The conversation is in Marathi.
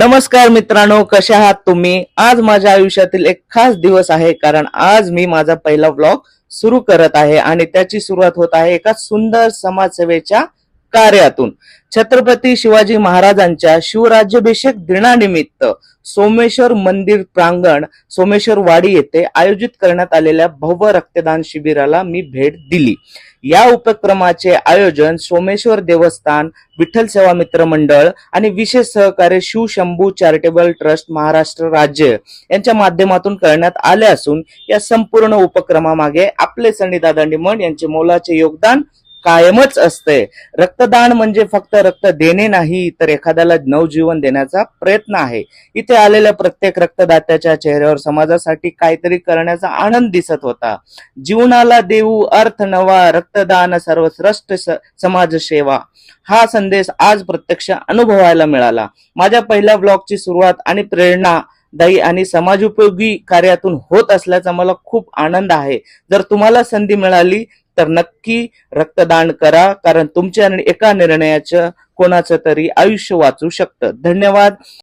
नमस्कार मित्रांनो, कशा आहात तुम्ही? आज माझ्या आयुष्यातील एक खास दिवस आहे, कारण आज मी माझा पहिला व्लॉग सुरू करत आहे आणि त्याची सुरुवात होत आहे एका सुंदर समाजसेवेच्या कार्यातून. छत्रपती शिवाजी महाराजांच्या शिवराज्याभिषेक दिनानिमित्त सोमेश्वर मंदिर प्रांगण सोमेश्वर वाडी येथे आयोजित करण्यात आलेल्या भव्य रक्तदान शिबिराला मी भेट दिली. या उपक्रमाचे आयोजन सोमेश्वर देवस्थान, विठ्ठल सेवा मित्र मंडळ आणि विशेष सहकार्य शिवशंभू चॅरिटेबल ट्रस्ट महाराष्ट्र राज्य यांच्या माध्यमातून करण्यात आले असून या संपूर्ण उपक्रमामागे आपले सनी दादा निमण यांचे मोलाचे योगदान कायमच असते. रक्तदान म्हणजे फक्त रक्त देणे नाही, तर एखाद्याला नवजीवन देण्याचा प्रयत्न आहे. इथे आलेल्या प्रत्येक रक्तदात्याच्या चेहऱ्यावर समाजासाठी काहीतरी करण्याचा आनंद दिसत होता. जीवनाला देऊ अर्थ नवा, रक्तदान सर्वश्रेष्ठ समाजसेवा, हा संदेश आज प्रत्यक्ष अनुभवायला मिळाला. माझ्या पहिल्या ब्लॉगची सुरुवात आणि प्रेरणा दायी आणि समाजोपयोगी कार्यातून होत असल्याचा मला खूप आनंद आहे. जर तुम्हाला संधी मिळाली तर नक्की रक्तदान करा, कारण तुमच्या एका निर्णयाचं कोणाचं तरी आयुष्य वाचू शकतं. धन्यवाद.